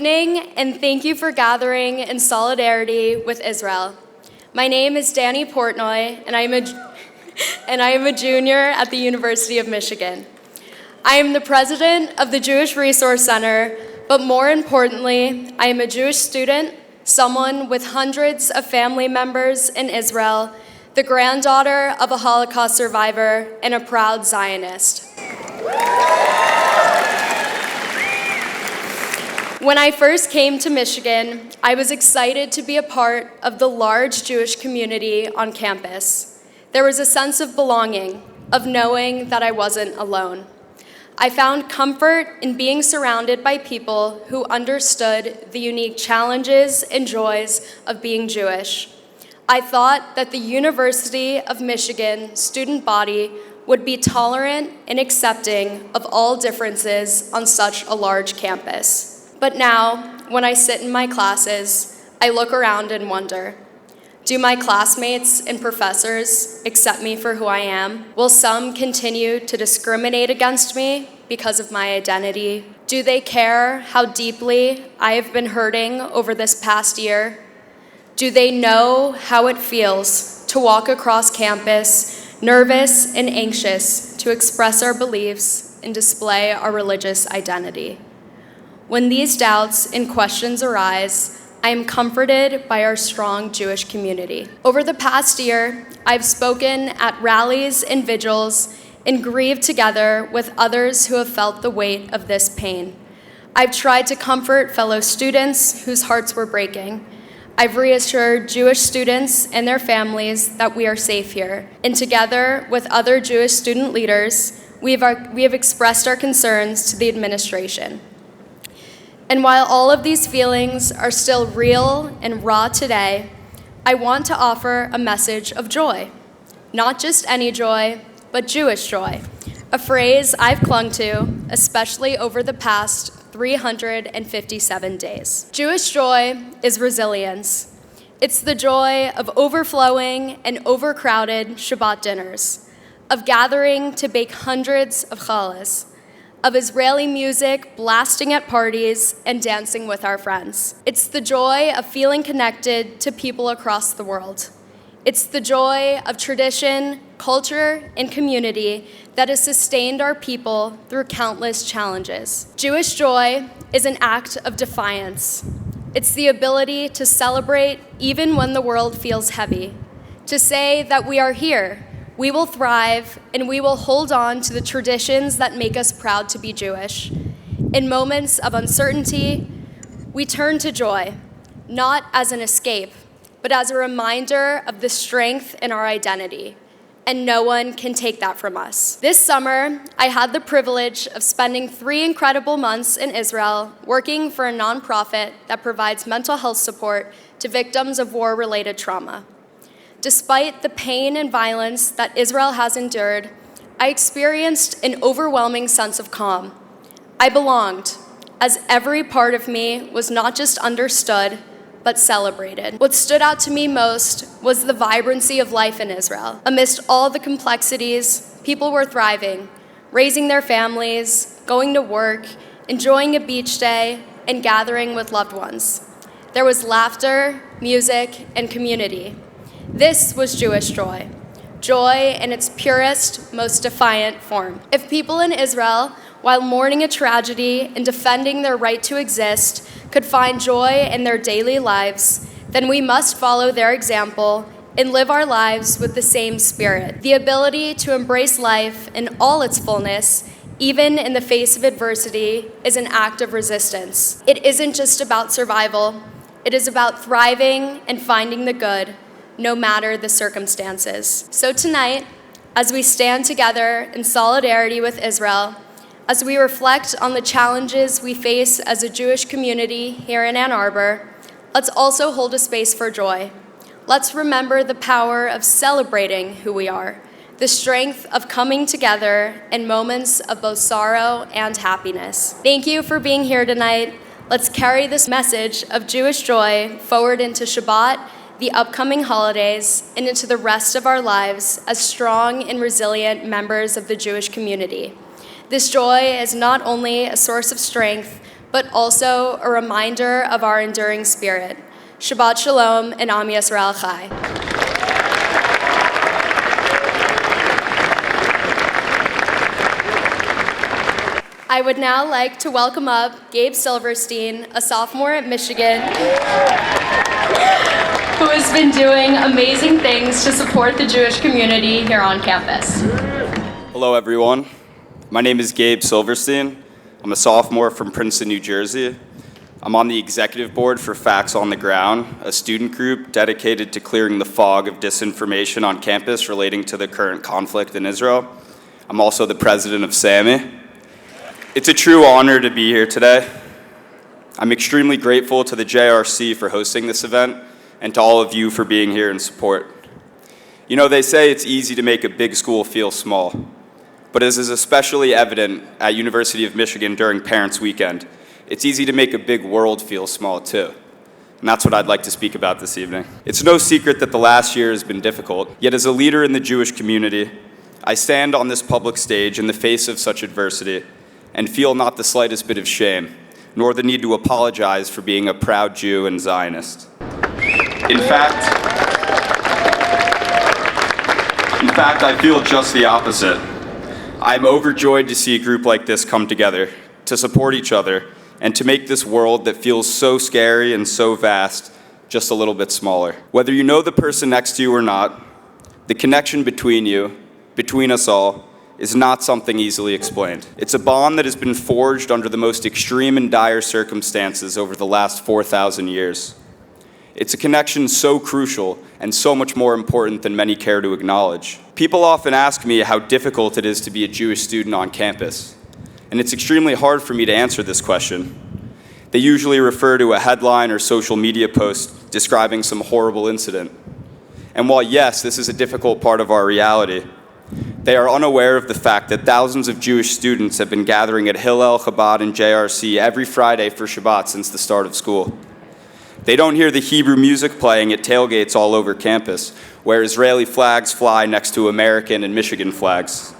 evening, and thank you for gathering in solidarity with Israel. My name is Dani Portnoy, and I am a junior at the University of Michigan. I am the president of the Jewish Resource Center, but more importantly, I am a Jewish student, someone with hundreds of family members in Israel, the granddaughter of a Holocaust survivor, and a proud Zionist. When I first came to Michigan, I was excited to be a part of the large Jewish community on campus. There was a sense of belonging, of knowing that I wasn't alone. I found comfort in being surrounded by people who understood the unique challenges and joys of being Jewish. I thought that the University of Michigan student body would be tolerant and accepting of all differences on such a large campus. But now, when I sit in my classes, I look around and wonder, do my classmates and professors accept me for who I am? Will some continue to discriminate against me because of my identity? Do they care how deeply I have been hurting over this past year? Do they know how it feels to walk across campus, nervous and anxious, to express our beliefs and display our religious identity? When these doubts and questions arise, I am comforted by our strong Jewish community. Over the past year, I've spoken at rallies and vigils and grieved together with others who have felt the weight of this pain. I've tried to comfort fellow students whose hearts were breaking. I've reassured Jewish students and their families that we are safe here. And together with other Jewish student leaders, we have expressed our concerns to the administration. And while all of these feelings are still real and raw today, I want to offer a message of joy. Not just any joy, but Jewish joy, a phrase I've clung to, especially over the past 357 days. Jewish joy is resilience. It's the joy of overflowing and overcrowded Shabbat dinners, of gathering to bake hundreds of challahs, of Israeli music blasting at parties and dancing with our friends. It's the joy of feeling connected to people across the world. It's the joy of tradition, culture, and community that has sustained our people through countless challenges. Jewish joy is an act of defiance. It's the ability to celebrate even when the world feels heavy, to say that we are here, we will thrive, and we will hold on to the traditions that make us proud to be Jewish. In moments of uncertainty, we turn to joy, not as an escape, but as a reminder of the strength in our identity, and no one can take that from us. This summer, I had the privilege of spending 3 incredible months in Israel working for a nonprofit that provides mental health support to victims of war-related trauma. Despite the pain and violence that Israel has endured, I experienced an overwhelming sense of calm. I belonged, as every part of me was not just understood, but celebrated. What stood out to me most was the vibrancy of life in Israel. Amidst all the complexities, people were thriving, raising their families, going to work, enjoying a beach day, and gathering with loved ones. There was laughter, music, and community. This was Jewish joy, joy in its purest, most defiant form. If people in Israel, while mourning a tragedy and defending their right to exist, could find joy in their daily lives, then we must follow their example and live our lives with the same spirit. The ability to embrace life in all its fullness, even in the face of adversity, is an act of resistance. It isn't just about survival. It is about thriving and finding the good, no matter the circumstances. So tonight, as we stand together in solidarity with Israel, as we reflect on the challenges we face as a Jewish community here in Ann Arbor, let's also hold a space for joy. Let's remember the power of celebrating who we are, the strength of coming together in moments of both sorrow and happiness. Thank you for being here tonight. Let's carry this message of Jewish joy forward into Shabbat, the upcoming holidays, and into the rest of our lives as strong and resilient members of the Jewish community. This joy is not only a source of strength, but also a reminder of our enduring spirit. Shabbat Shalom and Am Yisrael Chai. I would now like to welcome up Gabe Silverstein, a sophomore at Michigan, who has been doing amazing things to support the Jewish community here on campus. Hello, everyone. My name is Gabe Silverstein. I'm a sophomore from Princeton, New Jersey. I'm on the executive board for Facts on the Ground, a student group dedicated to clearing the fog of disinformation on campus relating to the current conflict in Israel. I'm also the president of SAMI. It's a true honor to be here today. I'm extremely grateful to the JRC for hosting this event and to all of you for being here in support. You know, they say it's easy to make a big school feel small, but as is especially evident at University of Michigan during Parents' Weekend, it's easy to make a big world feel small too. And that's what I'd like to speak about this evening. It's no secret that the last year has been difficult, yet as a leader in the Jewish community, I stand on this public stage in the face of such adversity and feel not the slightest bit of shame, nor the need to apologize for being a proud Jew and Zionist. In fact, I feel just the opposite. I'm overjoyed to see a group like this come together, to support each other, and to make this world that feels so scary and so vast just a little bit smaller. Whether you know the person next to you or not, the connection between you, between us all, is not something easily explained. It's a bond that has been forged under the most extreme and dire circumstances over the last 4,000 years. It's a connection so crucial and so much more important than many care to acknowledge. People often ask me how difficult it is to be a Jewish student on campus, and it's extremely hard for me to answer this question. They usually refer to a headline or social media post describing some horrible incident. And while yes, this is a difficult part of our reality, they are unaware of the fact that thousands of Jewish students have been gathering at Hillel, Chabad, and JRC every Friday for Shabbat since the start of school. They don't hear the Hebrew music playing at tailgates all over campus, where Israeli flags fly next to American and Michigan flags.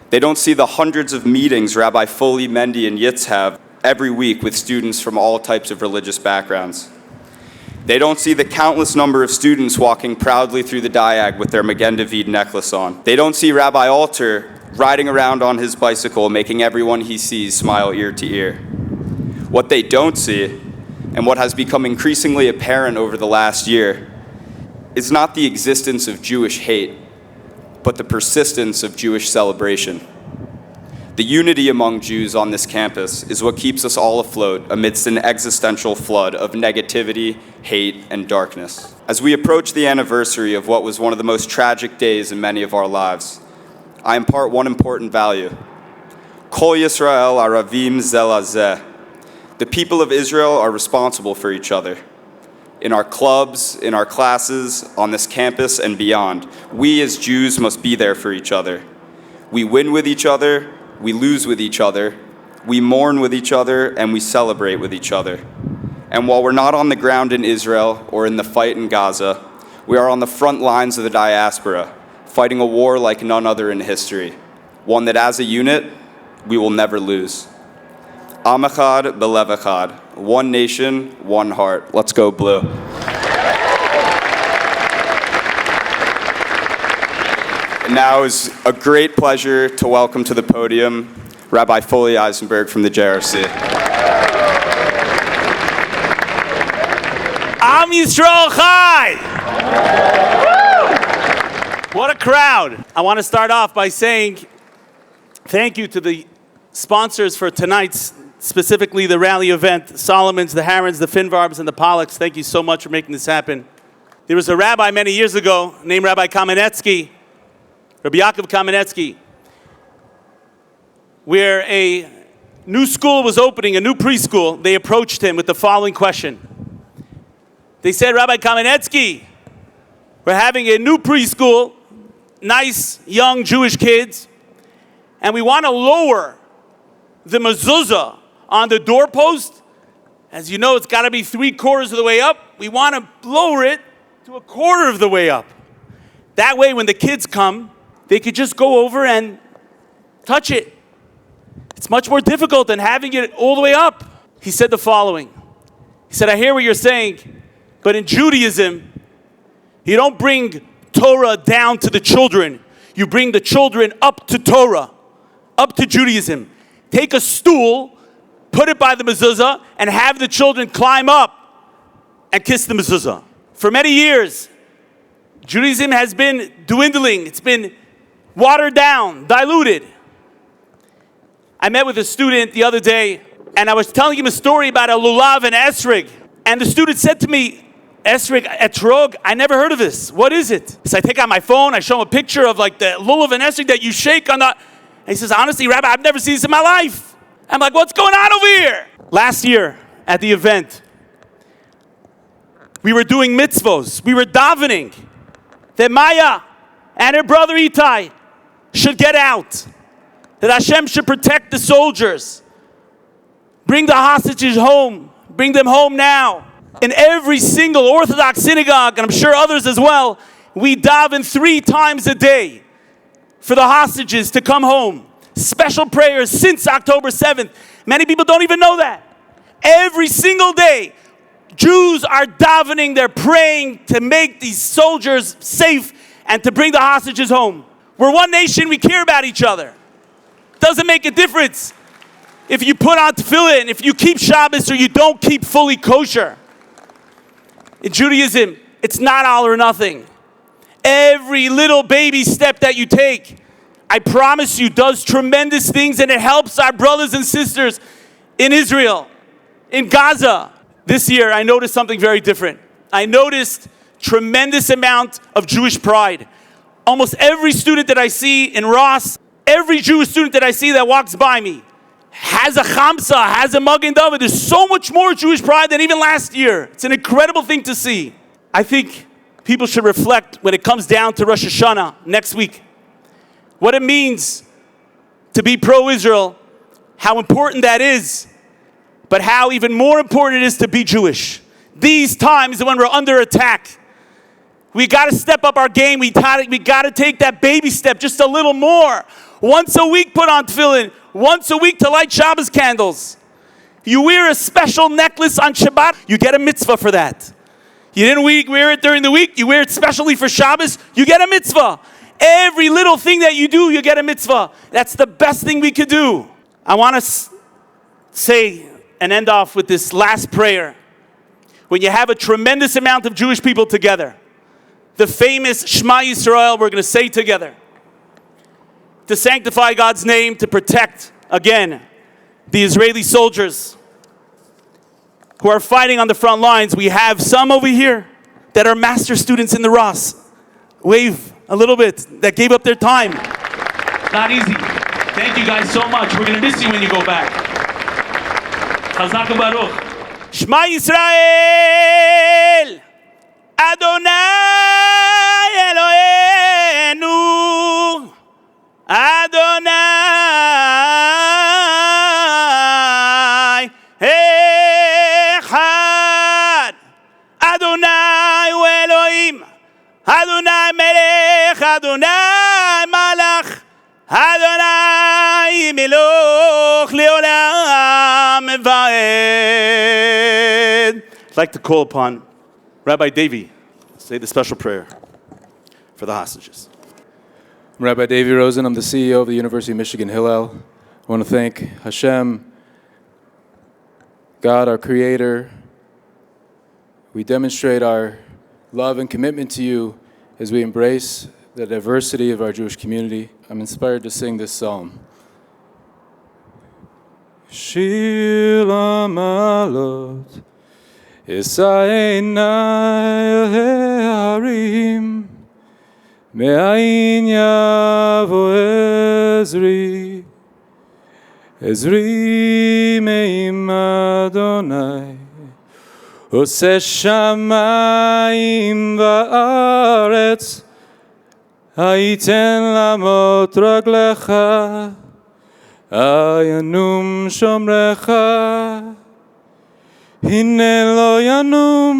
They don't see the hundreds of meetings Rabbi Fully, Mendy, and Yitz have every week with students from all types of religious backgrounds. They don't see the countless number of students walking proudly through the Diag with their Magen David necklace on. They don't see Rabbi Alter riding around on his bicycle, making everyone he sees smile ear to ear. What they don't see, and what has become increasingly apparent over the last year, is not the existence of Jewish hate, but the persistence of Jewish celebration. The unity among Jews on this campus is what keeps us all afloat amidst an existential flood of negativity, hate, and darkness. As we approach the anniversary of what was one of the most tragic days in many of our lives, I impart one important value. Kol Yisroel aravim ze lazeh. The people of Israel are responsible for each other. In our clubs, in our classes, on this campus, and beyond, we as Jews must be there for each other. We win with each other, we lose with each other, we mourn with each other, and we celebrate with each other. And while we're not on the ground in Israel or in the fight in Gaza, we are on the front lines of the diaspora, fighting a war like none other in history, one that as a unit, we will never lose. Am echad belev echad, one nation, one heart. Let's go blue. And now is a great pleasure to welcome to the podium Rabbi Fully Eisenberger from the JRC. Am Yisrael Chai! What a crowd. I want to start off by saying thank you to the sponsors for tonight's, specifically the rally event, Solomon's, the Harrons, the Finvarbs, and the Pollocks. Thank you so much for making this happen. There was a rabbi many years ago named Rabbi Kamenetsky, Rabbi Yaakov Kamenetsky, where a new school was opening, a new preschool. They approached him with the following question. They said, Rabbi Kamenetsky, we're having a new preschool, nice young Jewish kids, and we want to lower the mezuzah on the doorpost. As you know, it's got to be 3/4 of the way up. We want to lower it to 1/4 of the way up. That way, when the kids come, they could just go over and touch it. It's much more difficult than having it all the way up. he said the following. He said, I hear what you're saying, but in Judaism, you don't bring Torah down to the children. You bring the children up to Torah, up to Judaism. Take a stool, put it by the mezuzah, and have the children climb up and kiss the mezuzah. For many years, Judaism has been dwindling. It's been watered down, diluted. I met with a student the other day, and I was telling him a story about a lulav and esrig. And the student said to me, esrig, etrog, I never heard of this. What is it? So I take out my phone, I show him a picture of like the lulav and esrig that you shake on the... And he says, honestly, Rabbi, I've never seen this in my life. I'm like, what's going on over here? Last year at the event, we were doing mitzvos. We were davening that Maya and her brother Itay should get out. That Hashem should protect the soldiers. Bring the hostages home. Bring them home now. In every single Orthodox synagogue, and I'm sure others as well, we daven 3 times a day for the hostages to come home. Special prayers since October 7th. Many people don't even know that. Every single day, Jews are davening, they're praying to make these soldiers safe and to bring the hostages home. We're one nation, we care about each other. Doesn't make a difference if you put on tefillin, if you keep Shabbos or you don't keep fully kosher. In Judaism, it's not all or nothing. Every little baby step that you take, I promise you, does tremendous things, and it helps our brothers and sisters in Israel, in Gaza. This year, I noticed something very different. I noticed tremendous amount of Jewish pride. Almost every student that I see in Ross, every Jewish student that I see that walks by me, has a chamsa, has a Magen David. There's so much more Jewish pride than even last year. It's an incredible thing to see. I think people should reflect when it comes down to Rosh Hashanah next week, what it means to be pro-Israel, how important that is, but how even more important it is to be Jewish. These times when we're under attack, we got to step up our game. We got to take that baby step just a little more. Once a week, put on tefillin. Once a week to light Shabbos candles. You wear a special necklace on Shabbat, you get a mitzvah for that. You didn't wear it during the week, you wear it specially for Shabbos, you get a mitzvah. Every little thing that you do, you get a mitzvah. That's the best thing we could do. I want to say and end off with this last prayer. When you have a tremendous amount of Jewish people together, the famous Shema Yisroel we're going to say together, to sanctify God's name, to protect, again, the Israeli soldiers who are fighting on the front lines. We have some over here that are master students in the Ross. Wave a little bit, that gave up their time. Not easy. Thank you guys so much. We're going to miss you when you go back. Chazak u'baruch. Shema Yisrael, Adonai Eloheinu, Adonai Echad, Adonai hu Elohim, Adonai Melech, Adonai Malach, Adonai Meloch Leolam Va'ed. I'd like to call upon Rabbi Davey to say the special prayer for the hostages. I'm Rabbi Davey Rosen. I'm the CEO of the University of Michigan Hillel. I want to thank Hashem, God, our Creator. We demonstrate our love and commitment to you as we embrace the diversity of our Jewish community. I'm inspired to sing this psalm. Shir Amalot Esa'enai Harim Me'ain Yavo Ezri Ezri Me'im Adonai Ose Shamayim Va'aretz Hayiten Lamot Raglecha Ayanum Shomrecha Hine Lo Yanum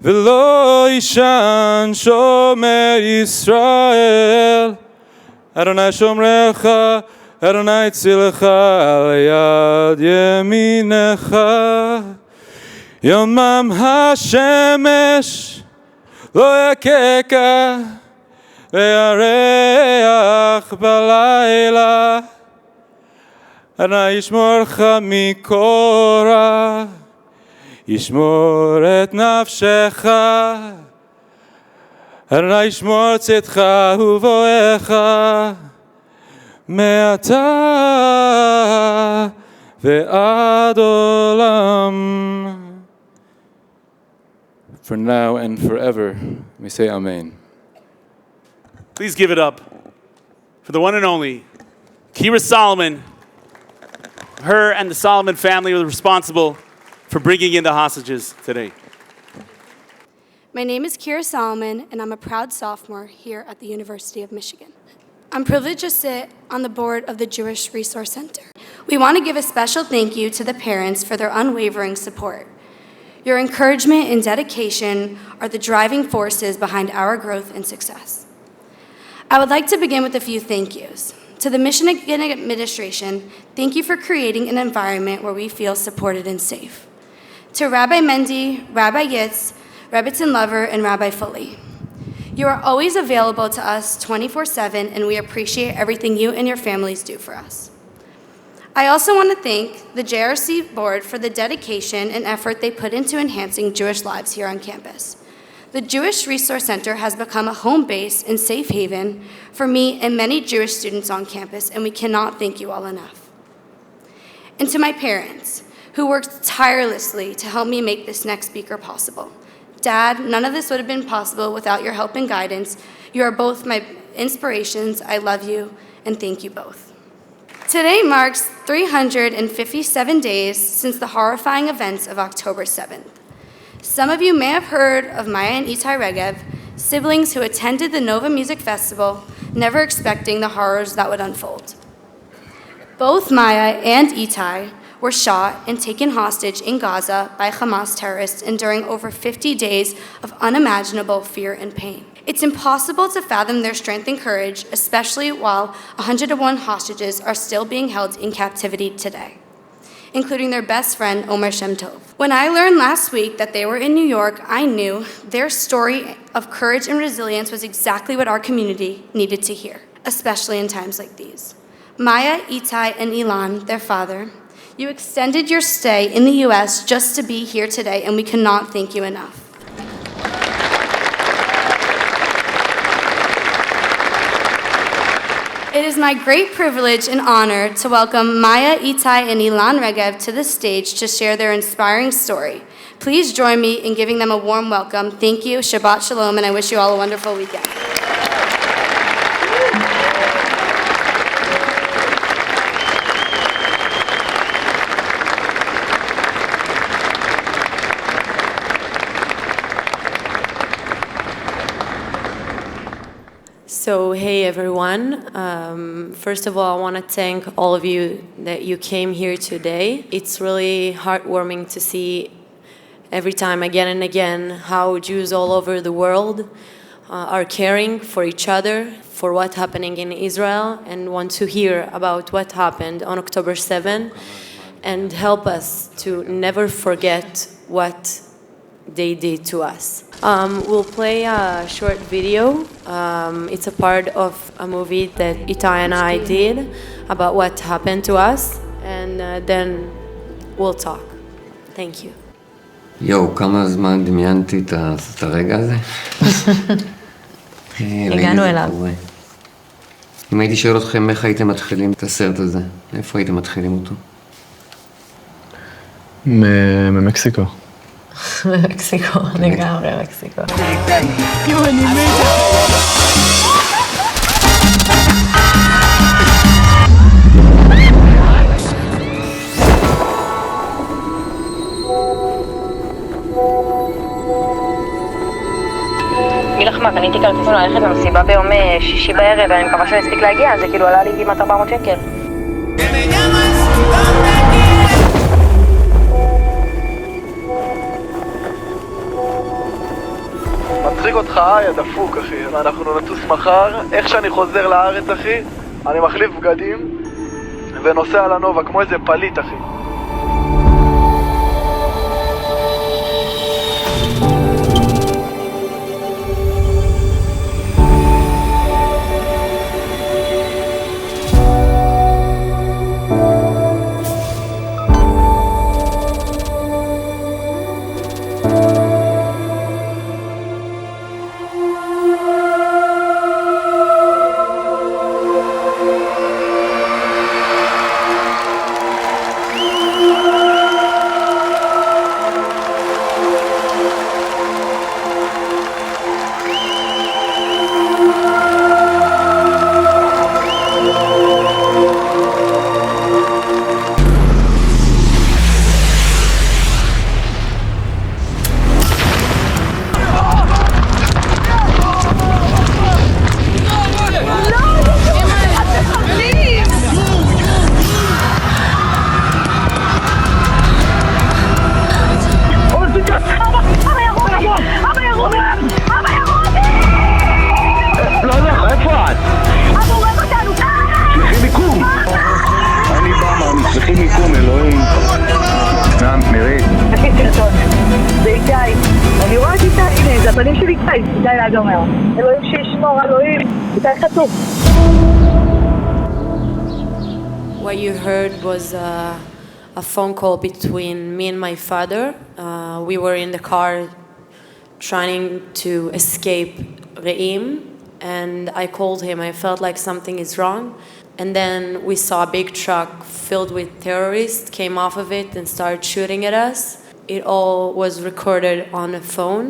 V'lo Ishan Shomer Yisrael Adonai Shomrecha Adonai tzilcha al yad yeminecha Yomam hashemesh lo yakeka ve'yareach balayla Adonai yishmorcha mikora ישמור את נפשך, אדוני ישמור צאתך ובואך, מעתה ועד עולם. For now and forever, we say Amen. Please give it up for the one and only Kira Solomon. Her and the Solomon family were responsible for bringing in the hostages today. My name is Kira Solomon, and I'm a proud sophomore here at the University of Michigan. I'm privileged to sit on the board of the Jewish Resource Center. We want to give a special thank you to the parents for their unwavering support. Your encouragement and dedication are the driving forces behind our growth and success. I would like to begin with a few thank yous. To the Michigan administration, thank you for creating an environment where we feel supported and safe. To Rabbi Mendy, Rabbi Yitz, Rebbitzin Lover, and Rabbi Fully. You are always available to us 24/7, and we appreciate everything you and your families do for us. I also want to thank the JRC board for the dedication and effort they put into enhancing Jewish lives here on campus. The Jewish Resource Center has become a home base and safe haven for me and many Jewish students on campus, and we cannot thank you all enough. And to my parents, who worked tirelessly to help me make this next speaker possible. Dad, none of this would have been possible without your help and guidance. You are both my inspirations. I love you, and thank you both. Today marks 357 days since the horrifying events of October 7th. Some of you may have heard of Maya and Itay Regev, siblings who attended the Nova Music Festival, never expecting the horrors that would unfold. Both Maya and Itay were shot and taken hostage in Gaza by Hamas terrorists enduring over 50 days of unimaginable fear and pain. It's impossible to fathom their strength and courage, especially while 101 hostages are still being held in captivity today, including their best friend, Omer Shem Tov. When I learned last week that they were in New York, I knew their story of courage and resilience was exactly what our community needed to hear, especially in times like these. Maya, Itay, and Ilan, their father, you extended your stay in the U.S. just to be here today, and we cannot thank you enough. It is my great privilege and honor to welcome Maya, Itay, and Ilan Regev to the stage to share their inspiring story. Please join me in giving them a warm welcome. Thank you, Shabbat Shalom, and I wish you all a wonderful weekend. So, hey everyone. First of all, I want to thank all of you that you came here today. It's really heartwarming to see every time, again and again, how Jews all over the world are caring for each other, for what's happening in Israel, and want to hear about what happened on October 7 and help us to never forget what they did to us. We'll play a short video. It's a part of a movie that Itay and I did about what happened to us, and then we'll talk. Thank you. יואו, כמה זמן דמיינתי את הרגע הזה? הגענו אליו. אם הייתי שואל אתכם איך הייתם מתחילים את הסרט הזה, איפה הייתם מתחילים אותו? ממקסיקו. מקסיקו, לגמרי מקסיקו. מלחמה, קניתי כרטיסים ללכת למסיבה ביום שישי בערב, ואני מקווה שאני אספיק להגיע, זה כאילו עלה לי כמעט 400 שקל. מצחיק אותך, יא דפוק אחי, אנחנו נטוס מחר, איך שאני חוזר לארץ אחי, אני מחליף בגדים, ונוסע לנובה כמו איזה פליט, אחי. זה איתי. אני רואה את איתי, הנה, זה הפנים של איתי. איתי להג אומר. אלוהים שישמור, אלוהים. איתי חטוף. What you heard was a phone call between me and my father. We were in the car trying to escape Re'im, and I called him. I felt like something is wrong. And then we saw a big truck filled with terrorists, came off of it and started shooting at us. It all was recorded on a phone.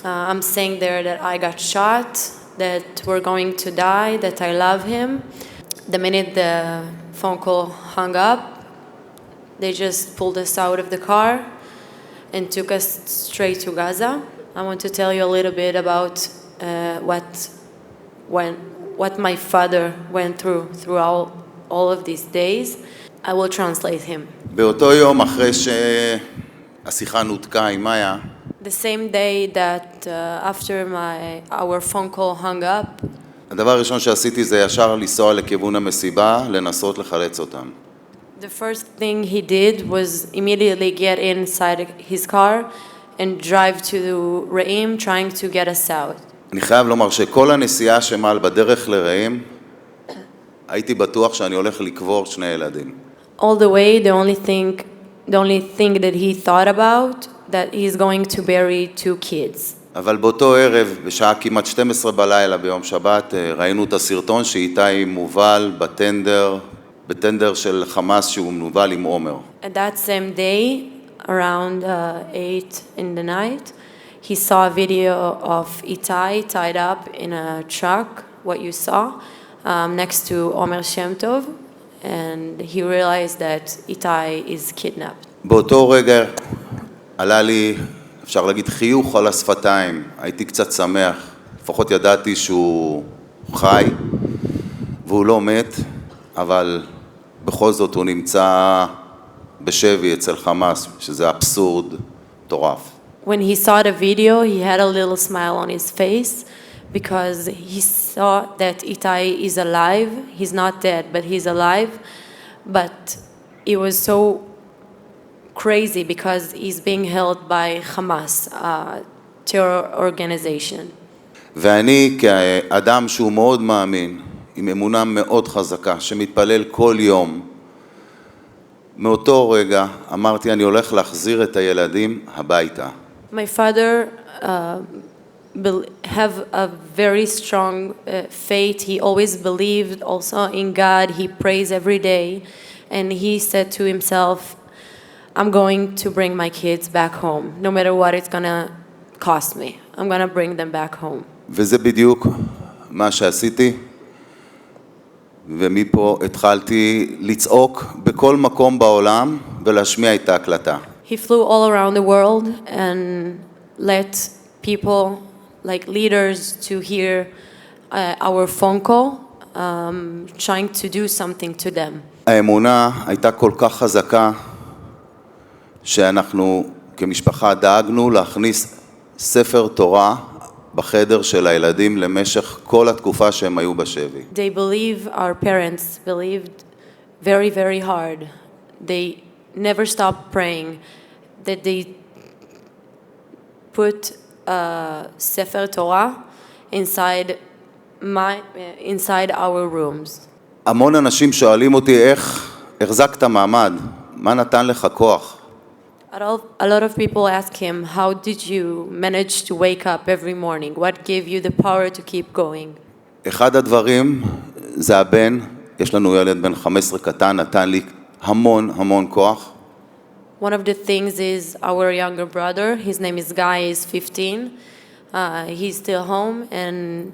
I'm saying there that I got shot, that we're going to die, that I love him. The minute the phone call hung up, they just pulled us out of the car and took us straight to Gaza. I want to tell you a little bit about what my father went through all of these days. I will translate him. באותו יום אחרי שהשיחה נותקה עם מאיה, The same day that after our phone call hung up, הדבר הראשון שעשיתי זה ישר לנסוע לכיוון המסיבה, לנסות לחלץ אותם. the first thing he did was immediately get inside his car and drive to Re'im, trying to get us out. אני חייב לומר שכל הנסיעה שמעל בדרך לרעים, הייתי בטוח שאני הולך לקבור שני ילדים. All the way, the only thing that he thought about, that he's going to bury 2 kids. אבל באותו ערב, בשעה כמעט 12 בלילה ביום שבת, ראינו את הסרטון שאיתי מובל בטנדר של חמאס שהוא מובל עם עומר. At that same day, around 8 in the night, he saw a video of Itay tied up in a truck, what you saw, next to Omer Shem Tov, and he realized that Itay is kidnapped. באותו רגע עלה לי, אפשר להגיד, חיוך על השפתיים. הייתי קצת שמח, לפחות ידעתי שהוא חי, והוא לא מת, אבל בכל זאת הוא נמצא בשבי אצל חמאס, שזה אבסורד מטורף. When he saw the video, he had a little smile on his face because he saw that Itay is alive. He's not dead, but he's alive. But it was so crazy because he's being held by Hamas, a terror organization. ואני כאדם שהוא מאוד מאמין, עם אמונה מאוד חזקה, שמתפלל כל יום, מאותו רגע אמרתי, אני הולך להחזיר את הילדים הביתה. My father have a very strong faith. He always believed also in God. He prays every day. And he said to himself, I'm going to bring my kids back home. No matter what it's going to cost me. I'm going to bring them back home. וזה בדיוק מה שעשיתי. ומפה התחלתי לצעוק בכל מקום בעולם ולהשמיע את ההקלטה. He flew all around the world and let people, like leaders, to hear our phone call, trying to do something to them. האמונה הייתה כל כך חזקה שאנחנו כמשפחה דאגנו להכניס ספר תורה בחדר של הילדים למשך כל התקופה שהם היו בשבי. They believe, our parents believed very, very hard. They never stopped praying, that they put Sefer Torah inside our rooms. המון אנשים שואלים אותי איך החזקת מעמד, מה נתן לך כוח? A lot of people ask him, how did you manage to wake up every morning? What gave you the power to keep going? אחד הדברים זה הבן, יש לנו ילד בן 15 קטן, נתן לי המון המון כוח. One of the things is our younger brother, his name is Guy, he's 15. He's still home and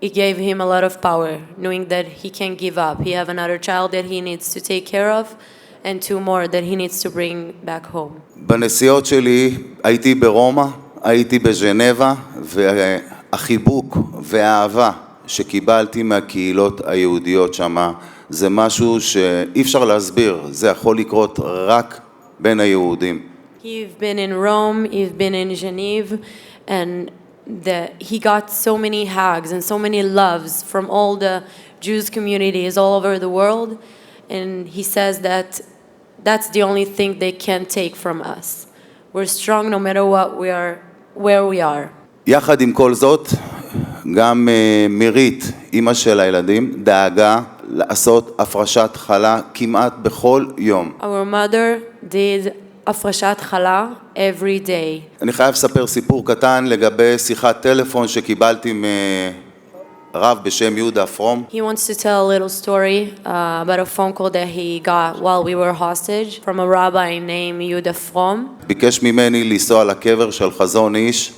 it gave him a lot of power, knowing that he can't give up. He have another child that he needs to take care of and 2 more that he needs to bring back home. בנסיעות שלי הייתי ברומא, הייתי בז'נבה, והחיבוק והאהבה שקיבלתי מהקהילות היהודיות שמה, זה משהו שאי אפשר להסביר, זה יכול לקרות רק בין היהודים. You've been in Rome, you've been in Geneva, and he got so many hugs and so many loves from all the Jews communities all over the world, and he says that that's the only thing they can take from us. We're strong no matter what we are, where we are. יחד עם כל זאת, גם מירית, אמא של הילדים, דאגה לעשות הפרשת חלה כמעט בכל יום. Our mother did הפרשת חלה every day. אני חייב לספר סיפור קטן לגבי שיחת טלפון שקיבלתי רב בשם יהודה פרום. He wants to tell a little story about a phone call that he got while we were hostage from a rabbi named Yehuda From. ביקש ממני לנסוע לקבר של חזון איש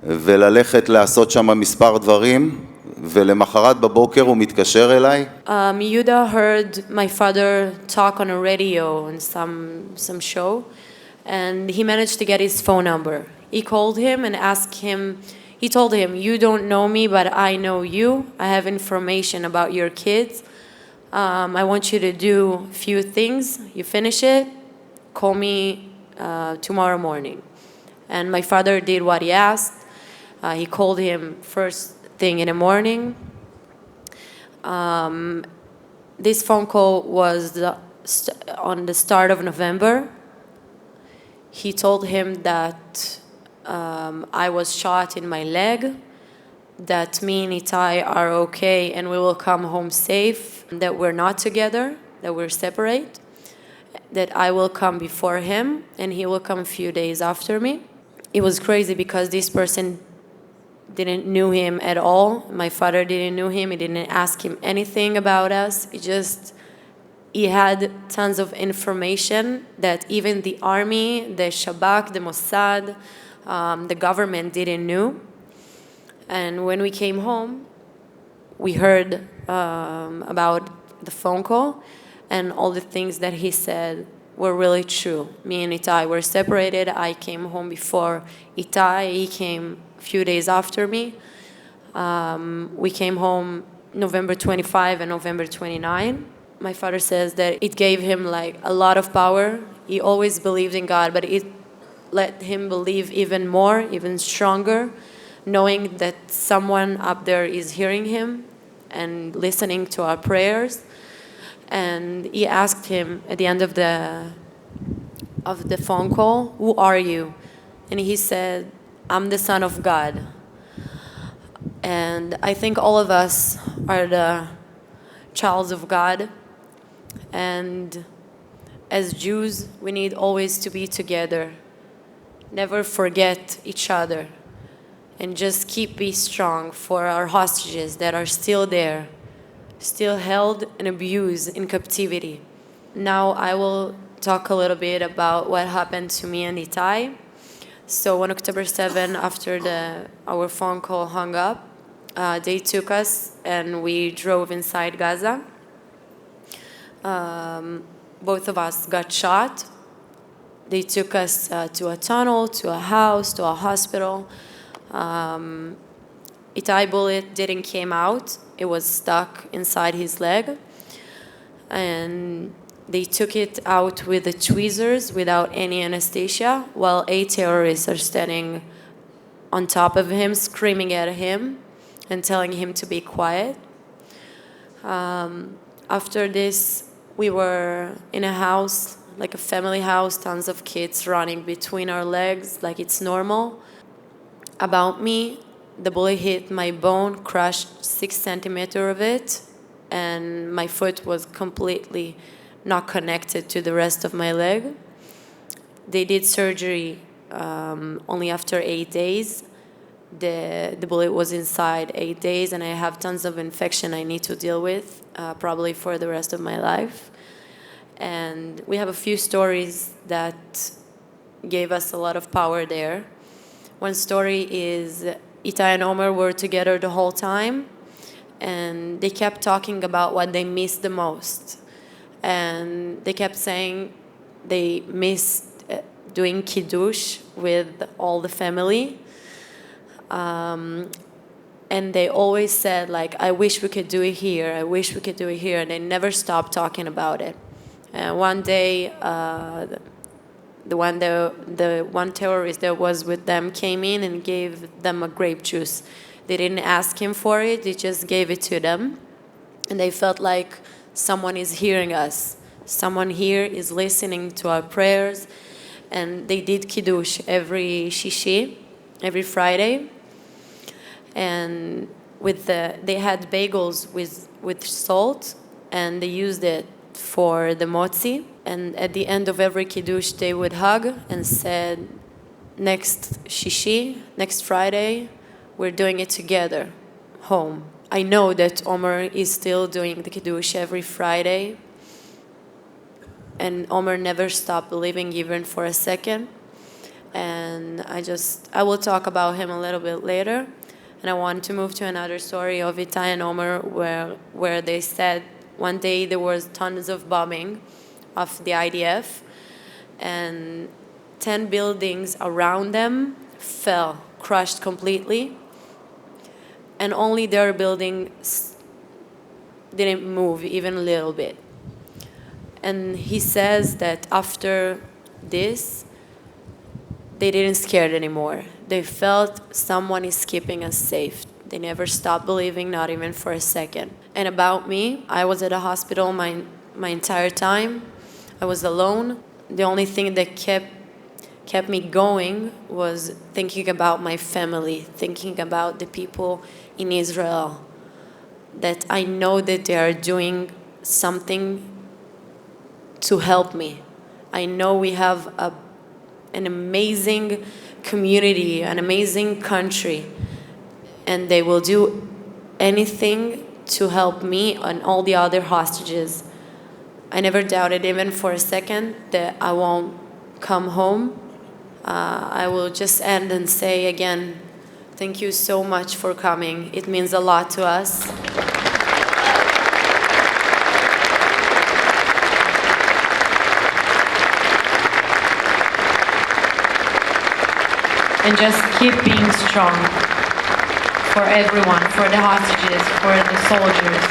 וללכת לעשות שם מספר דברים, ולמחרת בבוקר הוא מתקשר אליי. Yehuda heard my father talk on a radio in some show, and he managed to get his phone number. He called him and asked him. He told him, "You don't know me, but I know you. I have information about your kids. I want you to do a few things. You finish it, call me tomorrow morning." And my father did what he asked. He called him first thing in the morning. This phone call was on the start of November. He told him that I was shot in my leg, that me and Itay are okay and we will come home safe, that we're not together, that we're separate, that I will come before him and he will come a few days after me. It was crazy because this person didn't knew him at all. My father didn't know him. He didn't ask him anything about us. He had tons of information that even the army, the Shabak, the Mossad, the government didn't know. And when we came home, we heard about the phone call, and all the things that he said were really true. Me and Itay were separated. I came home before Itay. He came a few days after me. We came home November 25 and November 29. My father says that it gave him like a lot of power. He always believed in God, but it let him believe even more, even stronger, knowing that someone up there is hearing him and listening to our prayers. And he asked him at the end of the phone call, "Who are you?" And he said, "I'm the son of God." And I think all of us are the childs of God. And as Jews, we need always to be together. Never forget each other. And just be strong for our hostages that are still there, still held and abused in captivity. Now I will talk a little bit about what happened to me and Itay. So on October 7, after our phone call hung up, they took us and we drove inside Gaza. Both of us got shot. They took us to a tunnel, to a house, to a hospital. Itay bullet didn't came out. It was stuck inside his leg. And they took it out with the tweezers without any anesthesia, while 8 terrorists are standing on top of him, screaming at him and telling him to be quiet. After this, we were in a house, like a family house, tons of kids running between our legs, like it's normal. About me, the bullet hit my bone, crushed 6 centimeters of it, and my foot was completely not connected to the rest of my leg. They did surgery only after 8 days. The bullet was inside 8 days, and I have tons of infection I need to deal with, probably for the rest of my life. And we have a few stories that gave us a lot of power there. One story is Itay and Omer were together the whole time, and they kept talking about what they missed the most. And they kept saying they missed doing kiddush with all the family. And they always said, like, I wish we could do it here, I wish we could do it here, and they never stopped talking about it. And one day, the one terrorist that was with them came in and gave them a grape juice. They didn't ask him for it, they just gave it to them. And they felt like someone is hearing us. Someone here is listening to our prayers. And they did kiddush every shishi, every Friday. And they had bagels with salt, and they used it for the hamotzi. And at the end of every kiddush, they would hug and said, next shishi, next Friday, we're doing it together, home. I know that Omer is still doing the kiddush every Friday, and Omer never stopped believing even for a second. And I will talk about him a little bit later. And I want to move to another story of Itay and Omer where they said one day there was tons of bombing of the IDF, and 10 buildings around them fell, crushed completely, and only their building didn't move even a little bit. And he says that after this, they didn't scared anymore. They felt someone is keeping us safe. They never stopped believing, not even for a second. And about me, I was at a hospital my entire time. I was alone. The only thing that kept me going was thinking about my family, thinking about the people in Israel, that I know that they are doing something to help me. I know we have an amazing community, an amazing country, and they will do anything to help me and all the other hostages. I never doubted even for a second that I won't come home. I will just end and say again, thank you so much for coming. It means a lot to us. And just keep being strong for everyone, for the hostages, for the soldiers.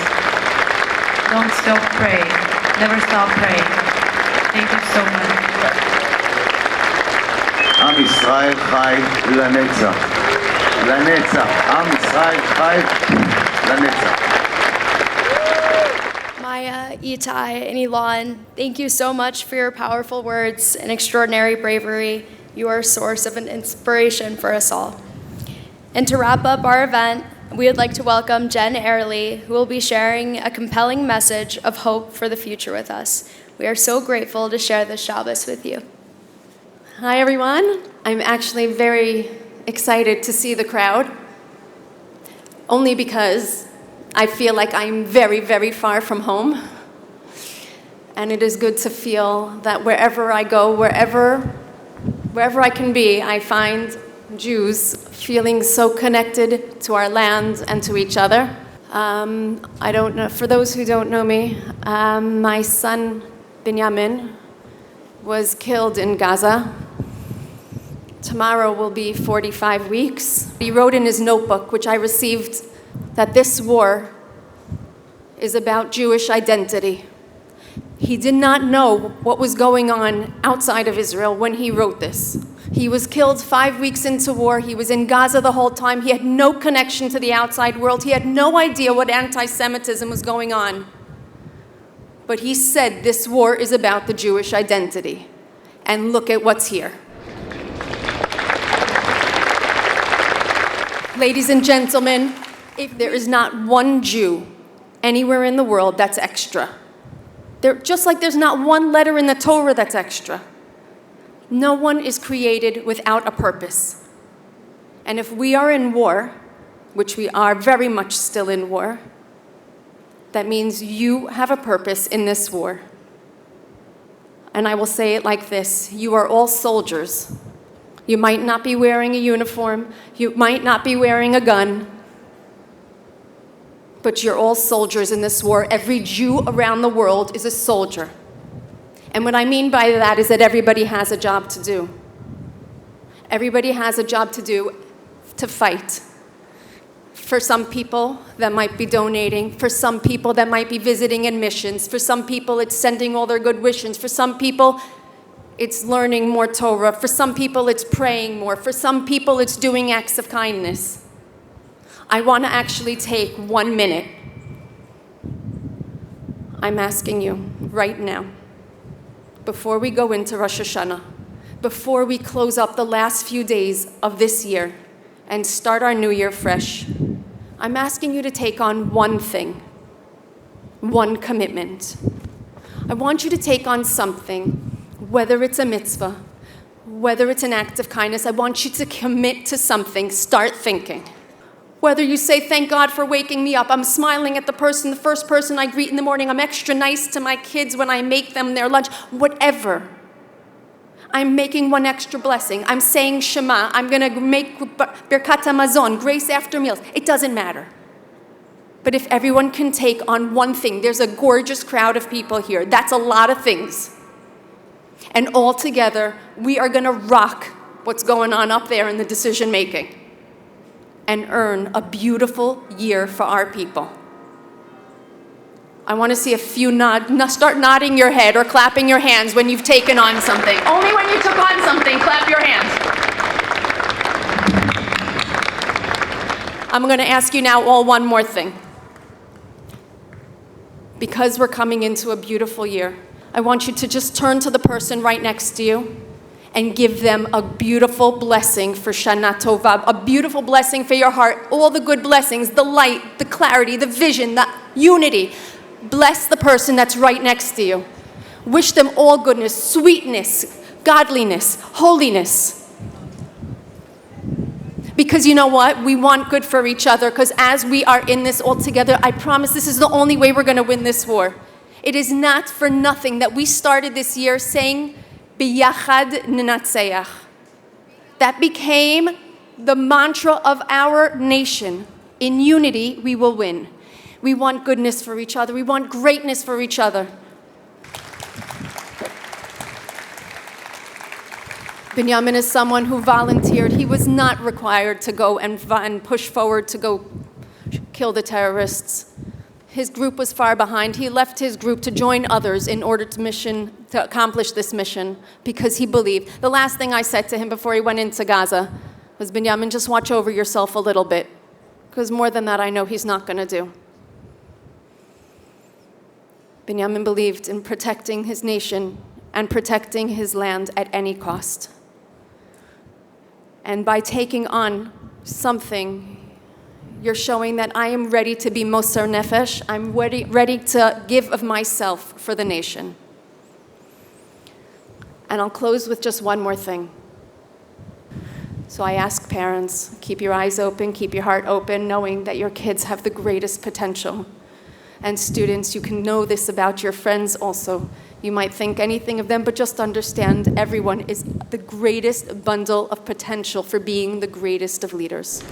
Don't stop praying. Never stop praying. Thank you so much. עם ישראל חי לנצח. לנצח. עם ישראל חי לנצח. Maya, Itay, and Elon, thank you so much for your powerful words and extraordinary bravery. You are a source of an inspiration for us all. And to wrap up our event, we would like to welcome Jen Airley, who will be sharing a compelling message of hope for the future with us. We are so grateful to share this Shabbos with you. Hi, everyone. I'm actually very excited to see the crowd, only because I feel like I'm very, very far from home. And it is good to feel that wherever I go, wherever I can be, I find Jews feeling so connected to our land and to each other. I don't know, for those who don't know me, my son Binyamin was killed in Gaza. Tomorrow will be 45 weeks. He wrote in his notebook, which I received, that this war is about Jewish identity. He did not know what was going on outside of Israel when he wrote this. He was killed 5 weeks into war. He was in Gaza the whole time. He had no connection to the outside world. He had no idea what anti-Semitism was going on. But he said this war is about the Jewish identity. And look at what's here. Ladies and gentlemen, if there is not one Jew anywhere in the world that's extra, just like there's not one letter in the Torah that's extra, no one is created without a purpose. And if we are in war, which we are very much still in war, that means you have a purpose in this war. And I will say it like this: you are all soldiers. You might not be wearing a uniform, you might not be wearing a gun, but you're all soldiers in this war. Every Jew around the world is a soldier. And what I mean by that is that everybody has a job to do. Everybody has a job to do to fight. For some people, that might be donating. For some people, that might be visiting in missions. For some people, it's sending all their good wishes. For some people, it's learning more Torah. For some people, it's praying more. For some people, it's doing acts of kindness. I want to actually take 1 minute. I'm asking you right now, before we go into Rosh Hashanah, before we close up the last few days of this year and start our new year fresh, I'm asking you to take on one thing, one commitment. I want you to take on something, whether it's a mitzvah, whether it's an act of kindness. I want you to commit to something. Start thinking. Whether you say, thank God for waking me up, I'm smiling at the first person I greet in the morning, I'm extra nice to my kids when I make them their lunch, whatever. I'm making one extra blessing. I'm saying Shema. I'm going to make Birkat HaMazon, grace after meals. It doesn't matter. But if everyone can take on one thing, there's a gorgeous crowd of people here. That's a lot of things. And all together, we are going to rock what's going on up there in the decision making and earn a beautiful year for our people. I want to see a few start nodding your head or clapping your hands when you've taken on something. Only when you took on something, clap your hands. I'm going to ask you now all one more thing. Because we're coming into a beautiful year, I want you to just turn to the person right next to you and give them a beautiful blessing for Shana Tova, a beautiful blessing for your heart, all the good blessings, the light, the clarity, the vision, the unity. Bless the person that's right next to you. Wish them all goodness, sweetness, godliness, holiness. Because you know what? We want good for each other, because as we are in this all together, I promise this is the only way we're going to win this war. It is not for nothing that we started this year saying, Biyachad Ninatseach. That became the mantra of our nation. In unity, we will win. We want goodness for each other. We want greatness for each other. Binyamin is someone who volunteered. He was not required to go and push forward to go kill the terrorists. His group was far behind. He left his group to join others in order to accomplish this mission because he believed. The last thing I said to him before he went into Gaza was, Binyamin, just watch over yourself a little bit, because more than that I know he's not going to do. Binyamin believed in protecting his nation and protecting his land at any cost. And by taking on something, you're showing that I am ready to be Moser Nefesh. I'm ready to give of myself for the nation. And I'll close with just one more thing. So I ask parents, keep your eyes open, keep your heart open, knowing that your kids have the greatest potential. And students, you can know this about your friends also. You might think anything of them, but just understand everyone is the greatest bundle of potential for being the greatest of leaders.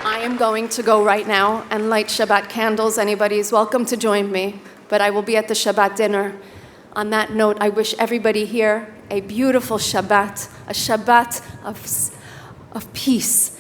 I am going to go right now and light Shabbat candles. Anybody is welcome to join me, but I will be at the Shabbat dinner. On that note, I wish everybody here a beautiful Shabbat, a Shabbat of peace